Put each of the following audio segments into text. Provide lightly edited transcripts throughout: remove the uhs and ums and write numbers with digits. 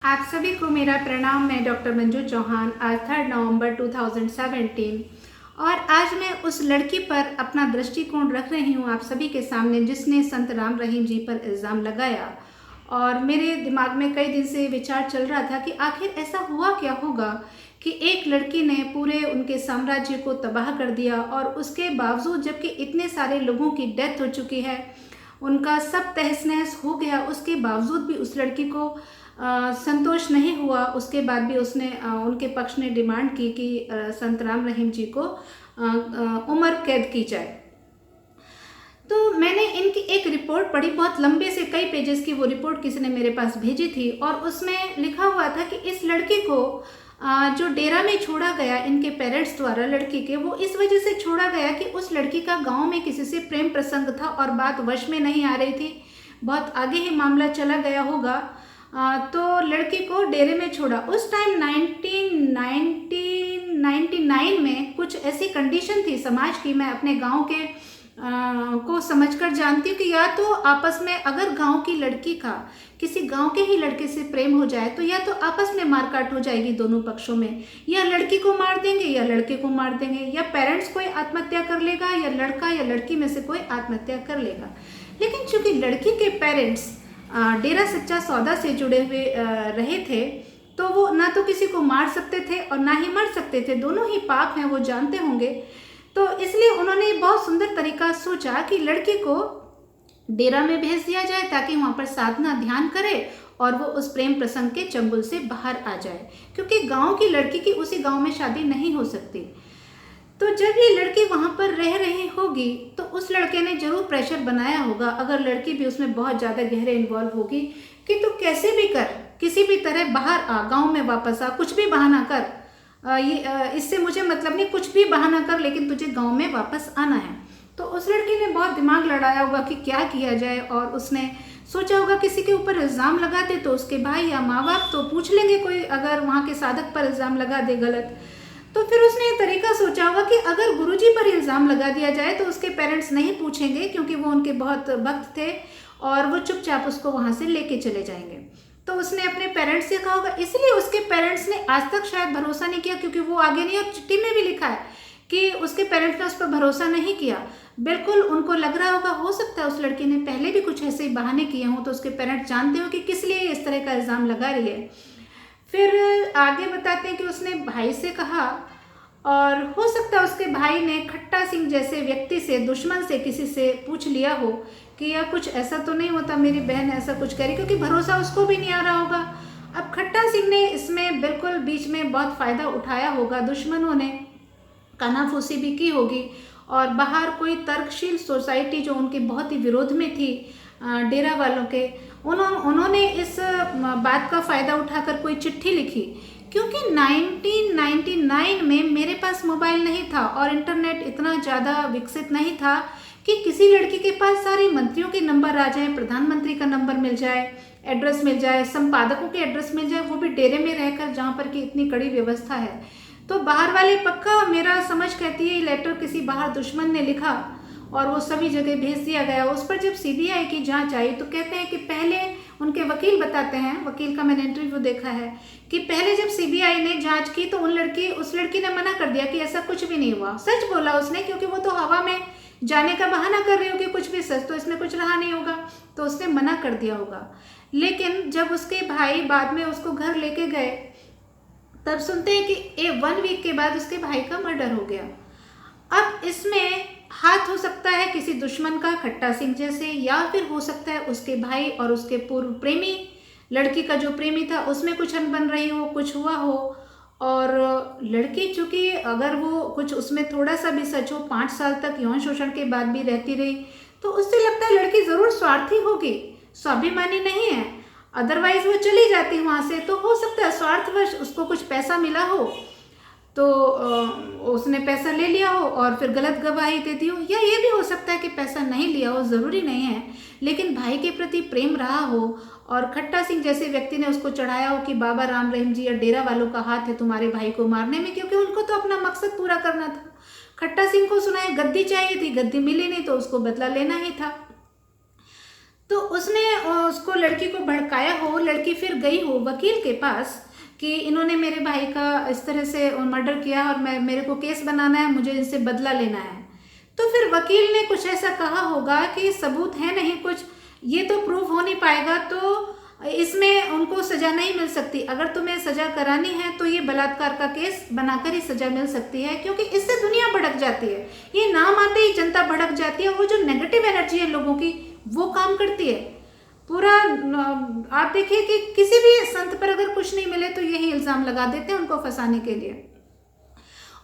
आप सभी को मेरा प्रणाम। मैं डॉक्टर मंजू चौहान। आज 3 नवंबर 2017 और आज मैं उस लड़की पर अपना दृष्टिकोण रख रही हूँ आप सभी के सामने जिसने संत राम रहीम जी पर इल्ज़ाम लगाया। और मेरे दिमाग में कई दिन से विचार चल रहा था कि आखिर ऐसा हुआ क्या होगा कि एक लड़की ने पूरे उनके साम्राज्य को तबाह कर दिया और उसके बावजूद, जबकि इतने सारे लोगों की डेथ हो चुकी है, उनका सब तहस नहस हो गया, उसके बावजूद भी उस लड़की को संतोष नहीं हुआ। उसके बाद भी उसने उनके पक्ष ने डिमांड की कि संत राम रहीम जी को उम्र कैद की जाए। तो मैंने इनकी एक रिपोर्ट पढ़ी, बहुत लंबे से कई पेजेस की वो रिपोर्ट किसी ने मेरे पास भेजी थी और उसमें लिखा हुआ था कि इस लड़की को जो डेरा में छोड़ा गया इनके पेरेंट्स द्वारा लड़की के, वो इस वजह से छोड़ा गया कि उस लड़की का गांव में किसी से प्रेम प्रसंग था और बात वश में नहीं आ रही थी, बहुत आगे ही मामला चला गया होगा। तो लड़की को डेरे में छोड़ा। उस टाइम 1999 में कुछ ऐसी कंडीशन थी समाज की, मैं अपने गांव के को समझकर जानती हूँ कि या तो आपस में, अगर गांव की लड़की का किसी गांव के ही लड़के से प्रेम हो जाए तो या तो आपस में मारकाट हो जाएगी दोनों पक्षों में, या लड़की को मार देंगे या लड़के को मार देंगे, या पेरेंट्स कोई आत्महत्या कर लेगा या लड़का या लड़की में से कोई आत्महत्या कर लेगा। लेकिन चूंकि लड़की के पेरेंट्स डेरा सच्चा सौदा से जुड़े हुए रहे थे, तो वो ना तो किसी को मार सकते थे और ना ही मर सकते थे, दोनों ही पाप हैं, वो जानते होंगे। तो इसलिए उन्होंने बहुत सुंदर तरीका सोचा कि लड़की को डेरा में भेज दिया जाए ताकि वहाँ पर साधना ध्यान करे और वो उस प्रेम प्रसंग के चंगुल से बाहर आ जाए, क्योंकि गांव की लड़की की उसी गांव में शादी नहीं हो सकती। तो जब ये लड़की वहाँ पर रह रही होगी तो उस लड़के ने जरूर प्रेशर बनाया होगा, अगर लड़की भी उसमें बहुत ज़्यादा गहरे इन्वॉल्व होगी, कि तू कैसे भी कर, किसी भी तरह बाहर आ, गांव में वापस आ, कुछ भी बहाना कर, इससे मुझे मतलब नहीं, कुछ भी बहाना कर, लेकिन तुझे गांव में वापस आना है। तो उस लड़की ने बहुत दिमाग लड़ाया होगा कि क्या किया जाए, और उसने सोचा होगा किसी के ऊपर इल्ज़ाम लगाते तो उसके भाई या माँ बाप तो पूछ लेंगे, कोई अगर वहाँ के साधक पर इल्ज़ाम लगा दे गलत, तो फिर उसने ये तरीका सोचा होगा कि अगर गुरुजी पर इल्ज़ाम लगा दिया जाए तो उसके पेरेंट्स नहीं पूछेंगे, क्योंकि वो उनके बहुत भक्त थे और वो चुपचाप उसको वहाँ से लेके चले जाएंगे। तो उसने अपने पेरेंट्स से कहा होगा, इसलिए उसके पेरेंट्स ने आज तक शायद भरोसा नहीं किया, क्योंकि वो आगे नहीं, और चिट्ठी में भी लिखा है कि उसके पेरेंट्स ने उस पर भरोसा नहीं किया। बिल्कुल उनको लग रहा होगा, हो सकता है उस लड़की ने पहले भी कुछ ऐसे ही बहाने किए हों, तो उसके पेरेंट्स जानते हो कि किस लिए इस तरह का इल्ज़ाम लगा रही है। फिर आगे बताते हैं कि उसने भाई से कहा, और हो सकता है उसके भाई ने खट्टा सिंह जैसे व्यक्ति से, दुश्मन से, किसी से पूछ लिया हो कि यार कुछ ऐसा तो नहीं होता, मेरी बहन ऐसा कुछ करी, क्योंकि भरोसा उसको भी नहीं आ रहा होगा। अब खट्टा सिंह ने इसमें बिल्कुल बीच में बहुत फ़ायदा उठाया होगा, दुश्मनों ने कानाफूसी भी की होगी, और बाहर कोई तर्कशील सोसाइटी जो उनके बहुत ही विरोध में थी डेरा वालों के, उन्होंने इस बात का फ़ायदा उठाकर कोई चिट्ठी लिखी। क्योंकि 1999 में मेरे पास मोबाइल नहीं था और इंटरनेट इतना ज़्यादा विकसित नहीं था कि किसी लड़की के पास सारे मंत्रियों के नंबर आ जाए, प्रधानमंत्री का नंबर मिल जाए, एड्रेस मिल जाए, संपादकों के एड्रेस मिल जाए, वो भी डेरे में रहकर जहाँ पर कि इतनी कड़ी व्यवस्था है। तो बाहर वाले, पक्का मेरा समझ कहती है, लेटर किसी बाहर दुश्मन ने लिखा और वो सभी जगह भेज दिया गया। उस पर जब सीबीआई की जांच आई तो कहते हैं कि पहले उनके वकील बताते हैं, वकील का मैंने इंटरव्यू देखा है, कि पहले जब सीबीआई ने जांच की तो उस लड़की ने मना कर दिया कि ऐसा कुछ भी नहीं हुआ। सच बोला उसने, क्योंकि वो तो हवा में जाने का बहाना कर रही होगी, कुछ भी सच तो इसमें कुछ रहा नहीं होगा, तो उसने मना कर दिया होगा। लेकिन जब उसके भाई बाद में उसको घर लेके गए तब सुनते हैं कि 1 वीक के बाद उसके भाई का मर्डर हो गया। अब इसमें हाथ हो सकता है किसी दुश्मन का, खट्टा सिंह जैसे, या फिर हो सकता है उसके भाई और उसके पूर्व प्रेमी, लड़की का जो प्रेमी था उसमें कुछ अनबन रही हो, कुछ हुआ हो। और लड़की चूंकि अगर वो कुछ उसमें थोड़ा सा भी सच हो, 5 साल तक यौन शोषण के बाद भी रहती रही, तो उससे लगता है लड़की ज़रूर स्वार्थी होगी, स्वाभिमानी नहीं है, अदरवाइज वो चली जाती वहाँ से। तो हो सकता है स्वार्थवश उसको कुछ पैसा मिला हो तो उसने पैसा ले लिया हो और फिर गलत गवाही दे दी हो, या ये भी हो सकता है कि पैसा नहीं लिया हो, ज़रूरी नहीं है, लेकिन भाई के प्रति प्रेम रहा हो और खट्टा सिंह जैसे व्यक्ति ने उसको चढ़ाया हो कि बाबा राम रहीम जी या डेरा वालों का हाथ है तुम्हारे भाई को मारने में, क्योंकि उनको तो अपना मकसद पूरा करना था। खट्टा सिंह को सुना है गद्दी चाहिए थी, गद्दी मिली नहीं तो उसको बदला लेना ही था। तो उसने उसको लड़की को भड़काया हो, लड़की फिर गई हो वकील के पास कि इन्होंने मेरे भाई का इस तरह से मर्डर किया और मेरे को केस बनाना है, मुझे इनसे बदला लेना है। तो फिर वकील ने कुछ ऐसा कहा होगा कि सबूत है नहीं कुछ, ये तो प्रूव हो नहीं पाएगा, तो इसमें उनको सजा नहीं मिल सकती। अगर तुम्हें सजा करानी है तो ये बलात्कार का केस बनाकर ही सजा मिल सकती है, क्योंकि इससे दुनिया भड़क जाती है। ये नाम आते ही जनता भड़क जाती है, वो जो नेगेटिव एनर्जी है लोगों की वो काम करती है पूरा। आप देखिए कि किसी भी संत पर अगर कुछ नहीं मिले तो यही इल्ज़ाम लगा देते हैं उनको फंसाने के लिए।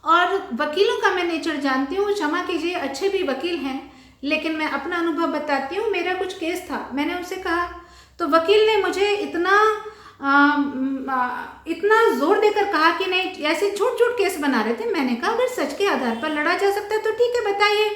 और वकीलों का मैं नेचर जानती हूँ, क्षमा कीजिए अच्छे भी वकील हैं, लेकिन मैं अपना अनुभव बताती हूँ। मेरा कुछ केस था, मैंने उनसे कहा तो वकील ने मुझे इतना जोर देकर कहा कि नहीं, ऐसे झूठ झूठ केस बना रहे थे। मैंने कहा अगर सच के आधार पर लड़ा जा सकता है तो ठीक है बताइए,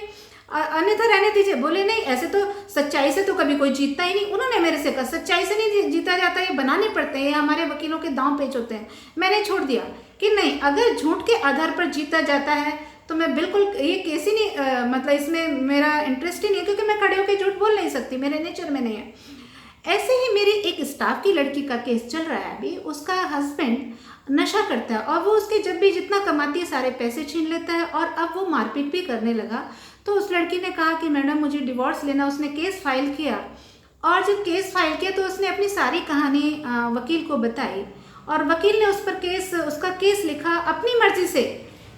अन्यथा रहने दीजिए। बोले नहीं, ऐसे तो सच्चाई से तो कभी कोई जीतता ही नहीं। उन्होंने मेरे से कहा सच्चाई से नहीं जीता जाता, ये बनाने पड़ते हैं, ये हमारे वकीलों के दांव पेच होते हैं। मैंने छोड़ दिया कि नहीं, अगर झूठ के आधार पर जीता जाता है तो मैं बिल्कुल ये केस ही नहीं, मतलब इसमें मेरा इंटरेस्ट ही नहीं है, क्योंकि मैं खड़े होकर झूठ बोल नहीं सकती, मेरे नेचर में नहीं है। ऐसे ही मेरी एक स्टाफ की लड़की का केस चल रहा है अभी। उसका हस्बैंड नशा करता है और वो उसके जब भी जितना कमाती है सारे पैसे छीन लेता है, और अब वो मारपीट भी करने लगा। तो उस लड़की ने कहा कि मैडम मुझे डिवोर्स लेना। उसने केस फाइल किया, और जब केस फाइल किया तो उसने अपनी सारी कहानी वकील को बताई, और वकील ने उसका केस लिखा अपनी मर्जी से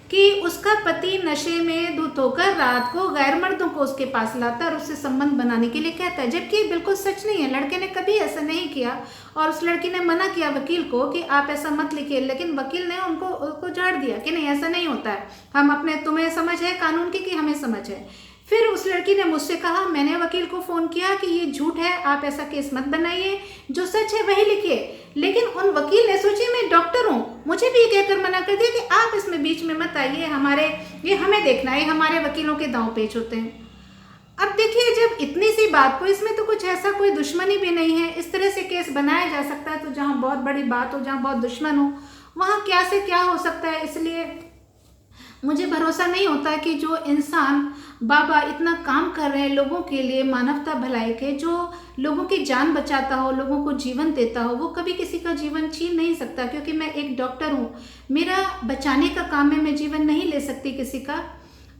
कि उसका पति नशे में धुत होकर रात को गैर मर्दों को उसके पास लाता है और उससे संबंध बनाने के लिए कहता है, जबकि बिल्कुल सच नहीं है। लड़के ने कभी ऐसा नहीं किया, और उस लड़की ने मना किया वकील को कि आप ऐसा मत लिखिए, लेकिन वकील ने उसको झाड़ दिया कि नहीं ऐसा नहीं होता है, हम अपने, तुम्हें समझ है कानून की कि हमें समझ है। फिर उस लड़की ने मुझसे कहा, मैंने वकील को फ़ोन किया कि ये झूठ है, आप ऐसा केस मत बनाइए, जो सच है वही लिखिए। लेकिन उन वकील ने, सोचिए मैं डॉक्टर हूँ, मुझे भी कहकर मना कर दिया कि आप इसमें बीच में मत आइए, ये हमें देखना है, हमारे वकीलों के दांव पेच होते हैं। अब देखिए, जब इतनी सी बात को, इसमें तो कुछ ऐसा कोई दुश्मनी भी नहीं है, इस तरह से केस बनाया जा सकता है। तो जहाँ बहुत बड़ी बात हो, जहाँ बहुत दुश्मन हो, वहाँ क्या से क्या हो सकता है। इसलिए मुझे भरोसा नहीं होता कि जो इंसान बाबा इतना काम कर रहे हैं लोगों के लिए, मानवता भलाई के, जो लोगों की जान बचाता हो, लोगों को जीवन देता हो, वो कभी किसी का जीवन छीन नहीं सकता। क्योंकि मैं एक डॉक्टर हूँ, मेरा बचाने का काम है, मैं जीवन नहीं ले सकती किसी का।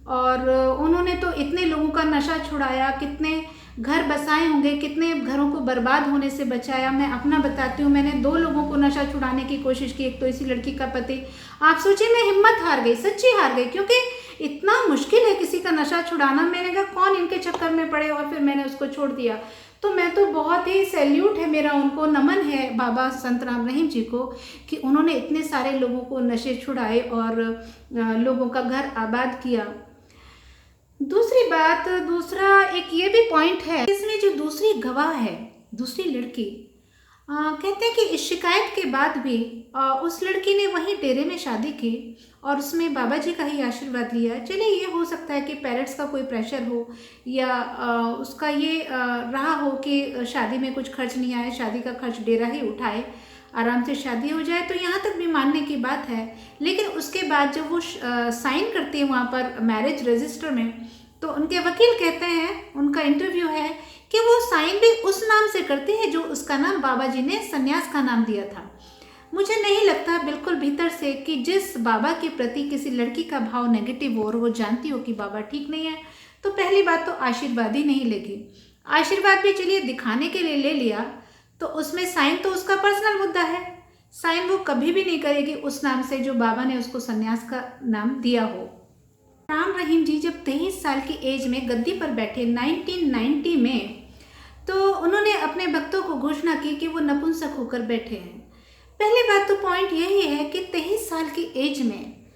और उन्होंने तो इतने लोगों का नशा छुड़ाया, कितने घर बसाए होंगे, कितने घरों को बर्बाद होने से बचाया। मैं अपना बताती हूँ, मैंने 2 लोगों को नशा छुड़ाने की कोशिश की, एक तो इसी लड़की का पति। आप सोचिए मैं हिम्मत हार गई, सच्ची हार गई, क्योंकि इतना मुश्किल है किसी का नशा छुड़ाना। मैंने कहा कौन इनके चक्कर में पड़े, और फिर मैंने उसको छोड़ दिया। तो मैं तो बहुत ही सैल्यूट है मेरा, उनको नमन है बाबा संत राम रहीम जी को, कि उन्होंने इतने सारे लोगों को नशे छुड़ाए और लोगों का घर आबाद किया। दूसरी बात, दूसरा एक ये भी पॉइंट है, इसमें जो दूसरी गवाह है, दूसरी लड़की, कहते हैं कि इस शिकायत के बाद भी उस लड़की ने वहीं डेरे में शादी की और उसमें बाबा जी का ही आशीर्वाद लिया। चलिए ये हो सकता है कि पेरेंट्स का कोई प्रेशर हो, या उसका ये रहा हो कि शादी में कुछ खर्च नहीं आए, शादी का खर्च डेरा ही उठाए, आराम से शादी हो जाए, तो यहाँ तक भी मानने की बात है। लेकिन उसके बाद जब वो साइन करती है वहाँ पर मैरिज रजिस्टर में, तो उनके वकील कहते हैं, उनका इंटरव्यू है, कि वो साइन भी उस नाम से करती है जो उसका नाम बाबा जी ने सन्यास का नाम दिया था। मुझे नहीं लगता बिल्कुल भीतर से कि जिस बाबा के प्रति किसी लड़की का भाव नेगेटिव हो और वो जानती हो कि बाबा ठीक नहीं है, तो पहली बात तो आशीर्वाद ही नहीं लेगी। आशीर्वाद भी चलिए दिखाने के लिए ले लिया, तो उसमें साइन तो उसका पर्सनल मुद्दा है, साइन वो कभी भी नहीं करेगी उस नाम से जो बाबा ने उसको सन्यास का नाम दिया हो। राम रहीम जी जब 23 साल की एज में गद्दी पर बैठे 1990 में, तो उन्होंने अपने भक्तों को घोषणा की कि वो नपुंसक होकर बैठे हैं। पहली बात तो पॉइंट यही है कि 23 साल की एज में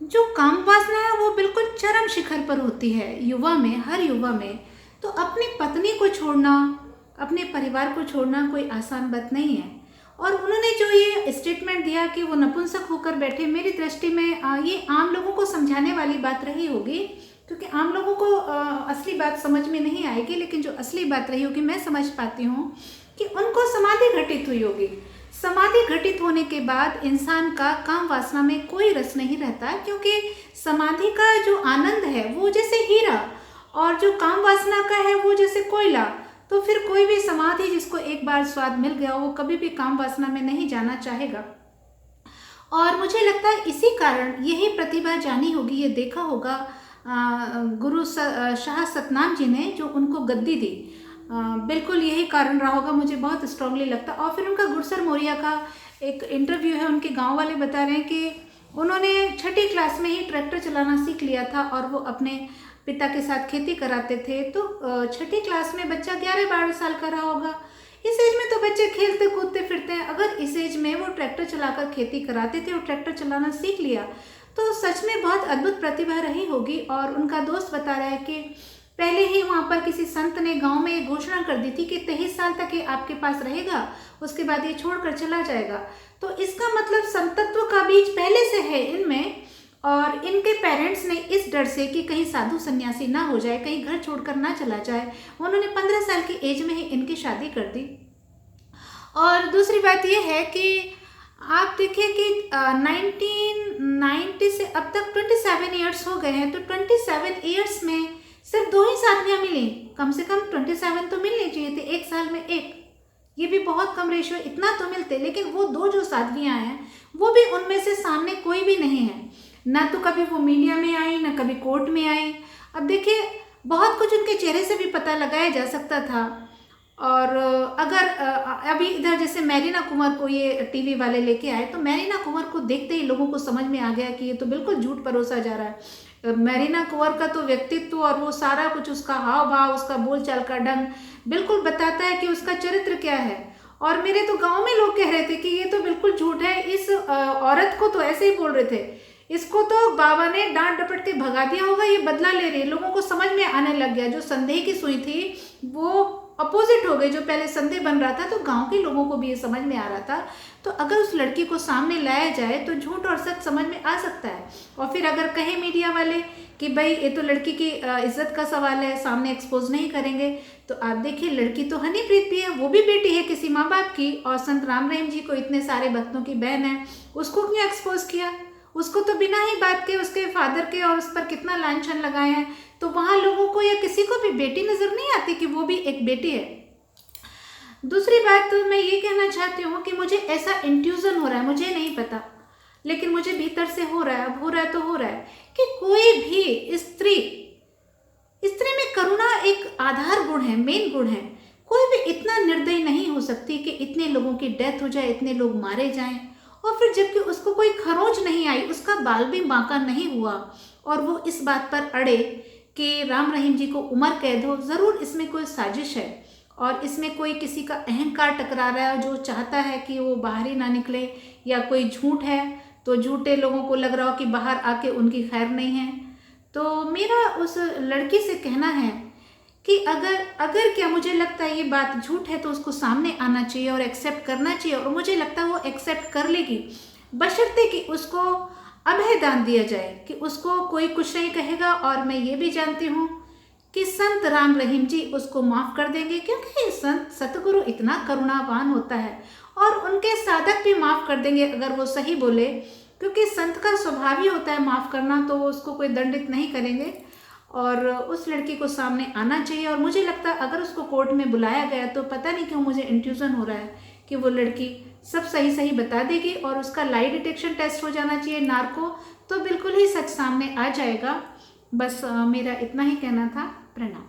जो काम वासना है वो बिल्कुल चरम शिखर पर होती है युवा में, हर युवा में। तो अपनी पत्नी को छोड़ना, अपने परिवार को छोड़ना कोई आसान बात नहीं है। और उन्होंने जो ये स्टेटमेंट दिया कि वो नपुंसक होकर बैठे, मेरी दृष्टि में ये आम लोगों को समझाने वाली बात रही होगी, क्योंकि आम लोगों को असली बात समझ में नहीं आएगी, लेकिन जो असली बात रही होगी मैं समझ पाती हूँ कि उनको समाधि घटित हुई होगी। समाधि घटित होने के बाद इंसान का काम वासना में कोई रस नहीं रहता, क्योंकि समाधि का जो आनंद है वो जैसे हीरा, और जो काम वासना का है वो जैसे कोयला। तो फिर कोई भी समाधि जिसको एक बार स्वाद मिल गया वो कभी भी काम वासना में नहीं जाना चाहेगा। और मुझे लगता है इसी कारण यही प्रतिभा जानी होगी, ये देखा होगा गुरु शाह सतनाम जी ने जो उनको गद्दी दी, बिल्कुल यही कारण रहा होगा, मुझे बहुत स्ट्रांगली लगता। और फिर उनका गुरसर मोरिया का एक इंटरव्यू है, उनके गांव वाले बता रहे हैं कि उन्होंने 6ठी क्लास में ही ट्रैक्टर चलाना सीख लिया था और वो अपने पिता के साथ खेती कराते थे। तो 6ठी क्लास में बच्चा 11-12 साल का रहा होगा। इस एज में तो बच्चे खेलते कूदते फिरते हैं, अगर इस एज में वो ट्रैक्टर चलाकर खेती कराते थे और ट्रैक्टर चलाना सीख लिया तो सच में बहुत अद्भुत प्रतिभा रही होगी। और उनका दोस्त बता रहा है कि पहले ही वहाँ पर किसी संत ने गांव में एक घोषणा कर दी थी कि 23 साल तक ये आपके पास रहेगा, उसके बाद ये छोड़कर चला जाएगा। तो इसका मतलब संतत्व का बीज पहले से है इनमें। और इनके पेरेंट्स ने इस डर से कि कहीं साधु सन्यासी ना हो जाए, कहीं घर छोड़कर ना चला जाए, उन्होंने 15 साल की एज में ही इनकी शादी कर दी। और दूसरी बात यह है कि आप देखिए कि 1990 से अब तक 27 ईयर्स हो गए हैं, तो 27 ईयर्स में सिर्फ 2 ही साधवियाँ मिली। कम से कम 27 तो मिलनी चाहिए थे, एक साल में एक, ये भी बहुत कम रेशियो, इतना तो मिलते। लेकिन वो 2 जो साधवियाँ हैं वो भी उनमें से सामने कोई भी नहीं है, ना तो कभी वो मीडिया में आई, ना कभी कोर्ट में आई। अब देखिए बहुत कुछ उनके चेहरे से भी पता लगाया जा सकता था। और अगर अभी इधर जैसे मैरीना कुंवर को ये टीवी वाले लेके आए, तो मैरीना कुंवर को देखते ही लोगों को समझ में आ गया कि ये तो बिल्कुल झूठ परोसा जा रहा है। मैरीना कुंवर का तो व्यक्तित्व और वो सारा कुछ, उसका हाव भाव, उसका बोलचाल का ढंग बिल्कुल बताता है कि उसका चरित्र क्या है। और मेरे तो गांव में लोग कह रहे थे कि ये तो बिल्कुल झूठ है, इस औरत को तो ऐसे ही बोल रहे थे, इसको तो बाबा ने डांट डपट के भगा दिया होगा, ये बदला ले रही है। लोगों को समझ में आने लग गया, जो संदेह की सुई थी वो अपोजिट हो गई, जो पहले संदेह बन रहा था तो गांव के लोगों को भी ये समझ में आ रहा था। तो अगर उस लड़की को सामने लाया जाए तो झूठ और सच समझ में आ सकता है। और फिर अगर कहे मीडिया वाले कि भाई ये तो लड़की की इज्जत का सवाल है, सामने एक्सपोज नहीं करेंगे, तो आप देखिए लड़की तो हनीप्रीत भी है, वो भी बेटी है किसी माँ बाप की, और संत राम रहीम जी को इतने सारे भक्तों की बहन है, उसको क्यों एक्सपोज किया? उसको तो बिना ही बात के उसके फादर के और उस पर कितना लांछन लगाए हैं। तो वहाँ लोगों को या किसी को भी बेटी नजर नहीं आती कि वो भी एक बेटी है। दूसरी बात तो मैं ये कहना चाहती हूँ कि मुझे ऐसा इंट्यूजन हो रहा है, मुझे नहीं पता, लेकिन मुझे भीतर से हो रहा है, अब हो रहा है तो हो रहा है कि कोई भी स्त्री में करुणा एक आधार गुण है, मेन गुण है। कोई भी इतना निर्दयी नहीं हो सकती कि इतने लोगों की डेथ हो जाए, इतने लोग मारे जाएं, और फिर जबकि उसको कोई खरोंच नहीं आई, उसका बाल भी बांका नहीं हुआ, और वो इस बात पर अड़े कि राम रहीम जी को उम्र कैद हो। ज़रूर इसमें कोई साजिश है और इसमें कोई किसी का अहंकार टकरा रहा है जो चाहता है कि वो बाहर ही ना निकले, या कोई झूठ है तो झूठे लोगों को लग रहा हो कि बाहर आके उनकी खैर नहीं है। तो मेरा उस लड़की से कहना है कि अगर क्या मुझे लगता है ये बात झूठ है तो उसको सामने आना चाहिए और एक्सेप्ट करना चाहिए, और मुझे लगता है वो एक्सेप्ट कर लेगी, बशर्ते कि उसको अभय दान दिया जाए कि उसको कोई कुछ नहीं कहेगा। और मैं ये भी जानती हूँ कि संत राम रहीम जी उसको माफ़ कर देंगे, क्योंकि संत सतगुरु इतना करुणावान होता है, और उनके साधक भी माफ़ कर देंगे अगर वो सही बोले, क्योंकि संत का स्वभाव ही होता है माफ़ करना, तो वो उसको कोई दंडित नहीं करेंगे। और उस लड़की को सामने आना चाहिए। और मुझे लगता है अगर उसको कोर्ट में बुलाया गया तो पता नहीं क्यों मुझे इंट्यूजन हो रहा है कि वो लड़की सब सही सही बता देगी, और उसका लाई डिटेक्शन टेस्ट हो जाना चाहिए नार्को, तो बिल्कुल ही सच सामने आ जाएगा। बस मेरा इतना ही कहना था। प्रणाम।